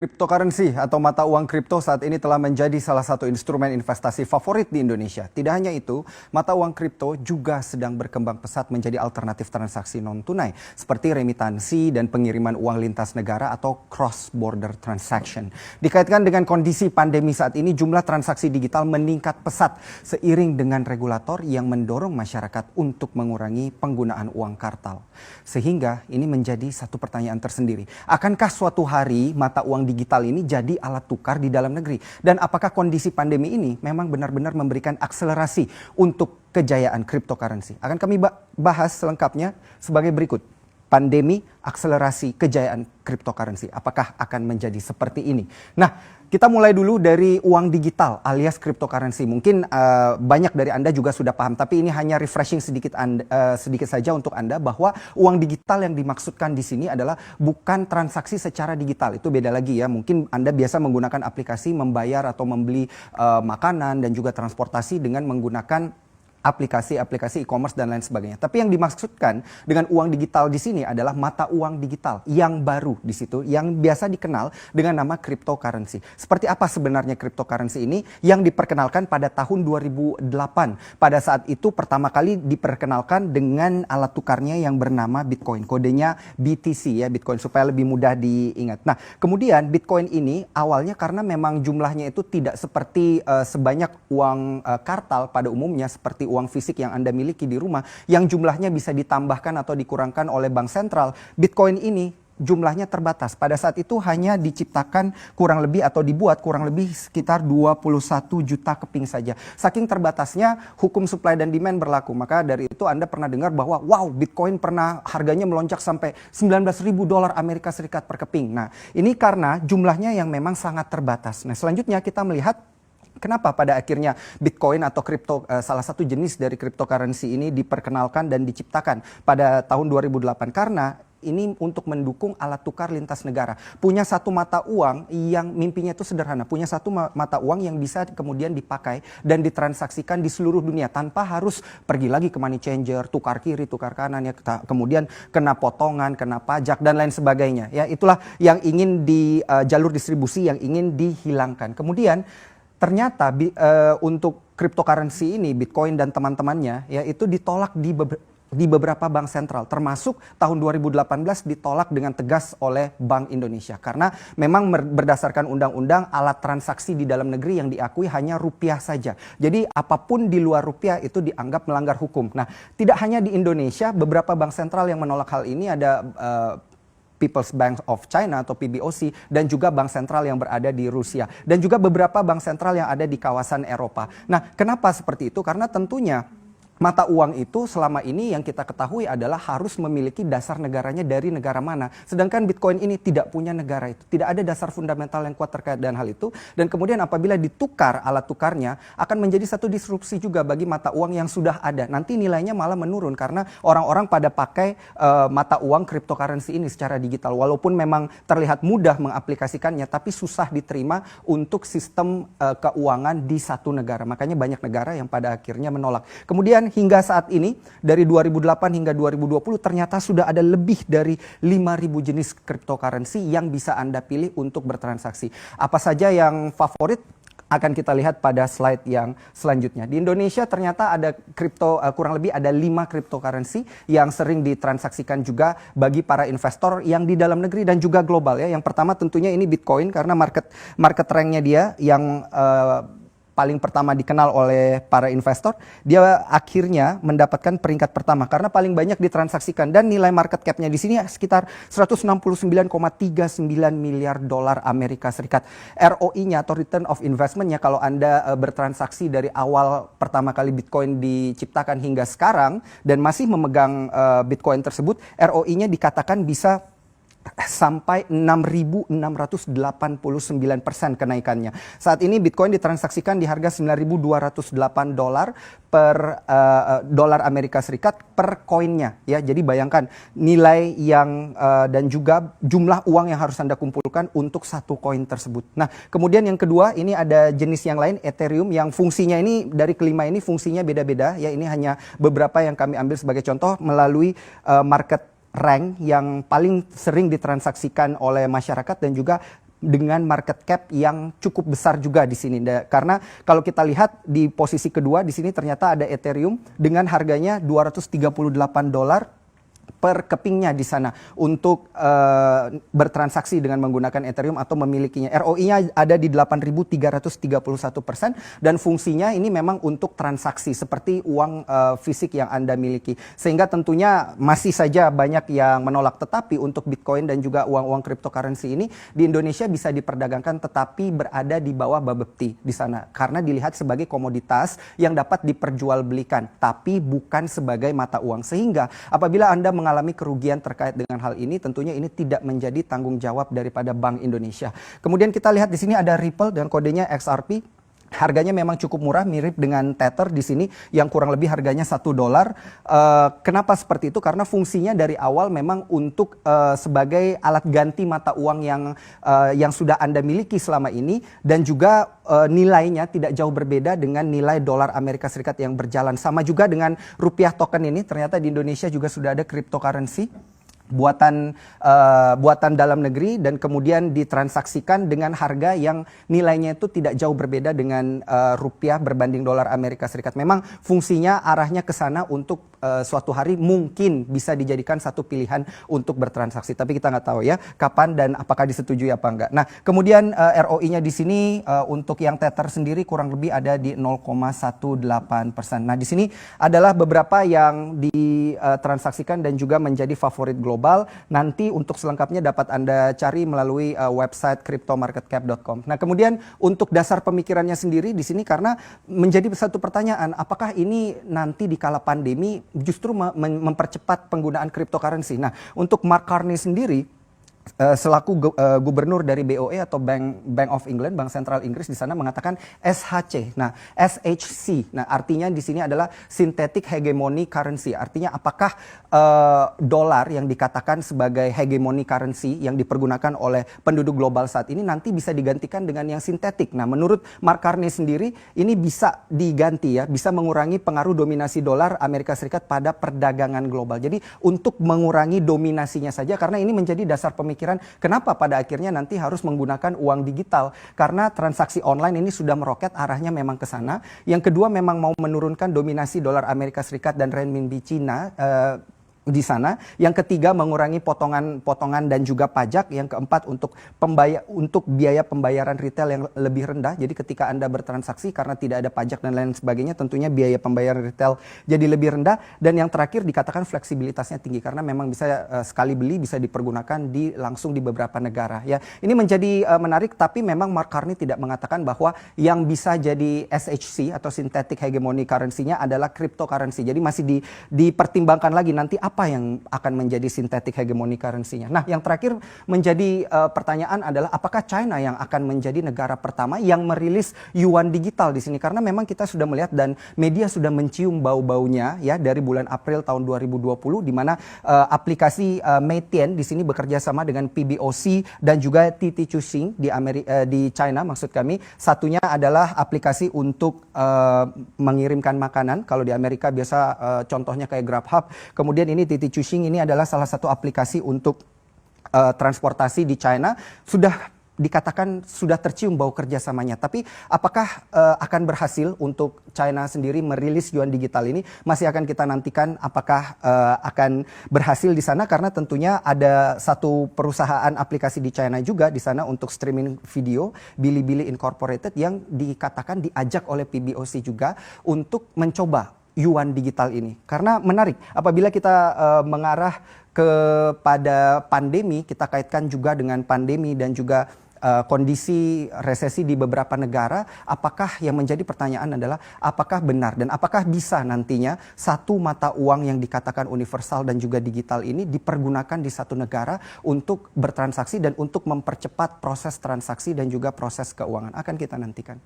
Cryptocurrency atau mata uang kripto saat ini telah menjadi salah satu instrumen investasi favorit di Indonesia. Tidak hanya itu, mata uang kripto juga sedang berkembang pesat menjadi alternatif transaksi non-tunai seperti remitansi dan pengiriman uang lintas negara atau cross-border transaction. Dikaitkan dengan kondisi pandemi saat ini, jumlah transaksi digital meningkat pesat seiring dengan regulator yang mendorong masyarakat untuk mengurangi penggunaan uang kartal. Sehingga ini menjadi satu pertanyaan tersendiri. Akankah suatu hari mata uang digital ini jadi alat tukar di dalam negeri? Dan apakah kondisi pandemi ini memang benar-benar memberikan akselerasi untuk kejayaan cryptocurrency? Akan kami bahas selengkapnya sebagai berikut. Pandemi, akselerasi kejayaan cryptocurrency. Apakah akan menjadi seperti ini? Nah, kita mulai dulu dari uang digital alias cryptocurrency. Mungkin banyak dari Anda juga sudah paham, tapi ini hanya refreshing sedikit saja untuk Anda bahwa uang digital yang dimaksudkan di sini adalah bukan transaksi secara digital. Itu beda lagi ya. Mungkin Anda biasa menggunakan aplikasi membayar atau membeli makanan dan juga transportasi dengan menggunakan aplikasi e-commerce dan lain sebagainya. Tapi yang dimaksudkan dengan uang digital di sini adalah mata uang digital yang baru di situ, yang biasa dikenal dengan nama cryptocurrency. Seperti apa sebenarnya cryptocurrency ini yang diperkenalkan pada tahun 2008. Pada saat itu pertama kali diperkenalkan dengan alat tukarnya yang bernama Bitcoin. Kodenya BTC ya, Bitcoin supaya lebih mudah diingat. Nah, kemudian Bitcoin ini awalnya karena memang jumlahnya itu tidak seperti sebanyak uang kartal pada umumnya seperti uang fisik yang Anda miliki di rumah yang jumlahnya bisa ditambahkan atau dikurangkan oleh bank sentral. Bitcoin ini jumlahnya terbatas. Pada saat itu hanya diciptakan kurang lebih atau dibuat kurang lebih sekitar 21 juta keping saja. Saking terbatasnya hukum supply dan demand berlaku. Maka dari itu Anda pernah dengar bahwa wow, Bitcoin pernah harganya melonjak sampai $19.000 Amerika Serikat per keping. Nah, ini karena jumlahnya yang memang sangat terbatas. Nah, selanjutnya kita melihat kenapa pada akhirnya Bitcoin atau kripto salah satu jenis dari cryptocurrency ini diperkenalkan dan diciptakan pada tahun 2008 karena ini untuk mendukung alat tukar lintas negara. Punya satu mata uang yang mimpinya itu sederhana. Punya satu mata uang yang bisa kemudian dipakai dan ditransaksikan di seluruh dunia tanpa harus pergi lagi ke money changer, tukar kiri, tukar kanan, ya, kemudian kena potongan, kena pajak dan lain sebagainya. Ya, itulah yang ingin di jalur distribusi yang ingin dihilangkan. Kemudian ternyata untuk cryptocurrency ini, Bitcoin dan teman-temannya, ya itu ditolak di beberapa bank sentral, termasuk tahun 2018 ditolak dengan tegas oleh Bank Indonesia. Karena memang berdasarkan undang-undang alat transaksi di dalam negeri yang diakui hanya rupiah saja. Jadi apapun di luar rupiah itu dianggap melanggar hukum. Nah, tidak hanya di Indonesia, beberapa bank sentral yang menolak hal ini ada People's Bank of China atau PBOC dan juga bank sentral yang berada di Rusia dan juga beberapa bank sentral yang ada di kawasan Eropa. Nah, kenapa seperti itu? Karena tentunya mata uang itu selama ini yang kita ketahui adalah harus memiliki dasar negaranya dari negara mana. Sedangkan Bitcoin ini tidak punya negara itu. Tidak ada dasar fundamental yang kuat terkait dengan hal itu. Dan kemudian apabila ditukar alat tukarnya akan menjadi satu disrupsi juga bagi mata uang yang sudah ada. Nanti nilainya malah menurun karena orang-orang pada pakai mata uang cryptocurrency ini secara digital. Walaupun memang terlihat mudah mengaplikasikannya tapi susah diterima untuk sistem keuangan di satu negara. Makanya banyak negara yang pada akhirnya menolak. Kemudian hingga saat ini dari 2008 hingga 2020 ternyata sudah ada lebih dari 5.000 jenis cryptocurrency yang bisa Anda pilih untuk bertransaksi. Apa saja yang favorit akan kita lihat pada slide yang selanjutnya. Di Indonesia ternyata ada kurang lebih ada 5 cryptocurrency yang sering ditransaksikan juga bagi para investor yang di dalam negeri dan juga global ya. Yang pertama tentunya ini Bitcoin karena market ranknya dia yang paling pertama dikenal oleh para investor, dia akhirnya mendapatkan peringkat pertama karena paling banyak ditransaksikan dan nilai market cap-nya di sini sekitar 169,39 miliar dolar Amerika Serikat. ROI-nya atau return of investment-nya kalau Anda bertransaksi dari awal pertama kali Bitcoin diciptakan hingga sekarang dan masih memegang Bitcoin tersebut, ROI-nya dikatakan bisa sampai 6.689% kenaikannya. Saat ini Bitcoin ditransaksikan di harga $9.208 per dolar Amerika Serikat per koinnya ya. Jadi bayangkan nilai yang dan juga jumlah uang yang harus Anda kumpulkan untuk satu koin tersebut. Nah, kemudian yang kedua ini ada jenis yang lain Ethereum yang fungsinya ini dari kelima ini fungsinya beda-beda ya. Ini hanya beberapa yang kami ambil sebagai contoh melalui market rank yang paling sering ditransaksikan oleh masyarakat dan juga dengan market cap yang cukup besar juga di sini. Karena kalau kita lihat di posisi kedua di sini ternyata ada Ethereum dengan harganya $238 per kepingnya di sana untuk bertransaksi dengan menggunakan Ethereum atau memilikinya. ROI-nya ada di 8.331% dan fungsinya ini memang untuk transaksi seperti uang fisik yang Anda miliki. Sehingga tentunya masih saja banyak yang menolak, tetapi untuk Bitcoin dan juga uang-uang cryptocurrency ini di Indonesia bisa diperdagangkan tetapi berada di bawah Bapepti di sana karena dilihat sebagai komoditas yang dapat diperjualbelikan tapi bukan sebagai mata uang. Sehingga apabila Anda mengalami kerugian terkait dengan hal ini, tentunya ini tidak menjadi tanggung jawab daripada Bank Indonesia. Kemudian kita lihat di sini ada Ripple dan kodenya XRP. Harganya memang cukup murah, mirip dengan Tether di sini yang kurang lebih harganya $1. Kenapa seperti itu? Karena fungsinya dari awal memang untuk sebagai alat ganti mata uang yang sudah Anda miliki selama ini dan juga nilainya tidak jauh berbeda dengan nilai dolar Amerika Serikat yang berjalan. Sama juga dengan rupiah token ini, ternyata di Indonesia juga sudah ada cryptocurrency buatan dalam negeri dan kemudian ditransaksikan dengan harga yang nilainya itu tidak jauh berbeda dengan rupiah berbanding dolar Amerika Serikat. Memang fungsinya arahnya ke sana untuk suatu hari mungkin bisa dijadikan satu pilihan untuk bertransaksi. Tapi kita nggak tahu ya kapan dan apakah disetujui apa enggak. Nah, kemudian ROI-nya di sini untuk yang Tether sendiri kurang lebih ada di 0,18%. Nah, di sini adalah beberapa yang ditransaksikan dan juga menjadi favorit global. Nanti untuk selengkapnya dapat Anda cari melalui website cryptomarketcap.com. Nah, kemudian untuk dasar pemikirannya sendiri di sini karena menjadi satu pertanyaan, apakah ini nanti di kala pandemi justru mempercepat penggunaan cryptocurrency? Nah, untuk Mark Carney sendiri selaku gubernur dari BOE atau Bank of England, Bank Sentral Inggris di sana mengatakan SHC. Nah, SHC. Nah, artinya di sini adalah synthetic hegemony currency. Artinya apakah dolar yang dikatakan sebagai hegemony currency yang dipergunakan oleh penduduk global saat ini nanti bisa digantikan dengan yang sintetik. Nah, menurut Mark Carney sendiri ini bisa diganti ya, bisa mengurangi pengaruh dominasi dolar Amerika Serikat pada perdagangan global. Jadi untuk mengurangi dominasinya saja karena ini menjadi dasar pemikiran kenapa pada akhirnya nanti harus menggunakan uang digital karena transaksi online ini sudah meroket arahnya memang ke sana. Yang kedua memang mau menurunkan dominasi dolar Amerika Serikat dan renminbi Cina di sana. Yang ketiga mengurangi potongan dan juga pajak. Yang keempat untuk biaya pembayaran retail yang lebih rendah. Jadi ketika Anda bertransaksi karena tidak ada pajak dan lain sebagainya tentunya biaya pembayaran retail jadi lebih rendah. Dan yang terakhir dikatakan fleksibilitasnya tinggi karena memang bisa sekali beli bisa dipergunakan langsung di beberapa negara ya. Ini menjadi menarik tapi memang Mark Carney tidak mengatakan bahwa yang bisa jadi SHC atau synthetic hegemony currency-nya adalah cryptocurrency. Jadi masih dipertimbangkan lagi nanti apa yang akan menjadi synthetic hegemony currency-nya. Nah, yang terakhir menjadi pertanyaan adalah apakah China yang akan menjadi negara pertama yang merilis yuan digital di sini karena memang kita sudah melihat dan media sudah mencium bau-baunya ya dari bulan April tahun 2020 di mana aplikasi Meitian di sini bekerja sama dengan PBOC dan juga TT Chuxing di China maksud kami. Satunya adalah aplikasi untuk mengirimkan makanan. Kalau di Amerika biasa contohnya kayak Grubhub. Kemudian ini TT Chuxing ini adalah salah satu aplikasi untuk transportasi di China. Dikatakan sudah tercium bau kerjasamanya. Tapi apakah akan berhasil untuk China sendiri merilis yuan digital ini? Masih akan kita nantikan apakah akan berhasil di sana karena tentunya ada satu perusahaan aplikasi di China juga di sana untuk streaming video, Bilibili Incorporated yang dikatakan diajak oleh PBOC juga untuk mencoba yuan digital ini. Karena menarik apabila kita mengarah kepada pandemi, kita kaitkan juga dengan pandemi dan juga kondisi resesi di beberapa negara, apakah yang menjadi pertanyaan adalah apakah benar dan apakah bisa nantinya satu mata uang yang dikatakan universal dan juga digital ini dipergunakan di satu negara untuk bertransaksi dan untuk mempercepat proses transaksi dan juga proses keuangan. Akan kita nantikan.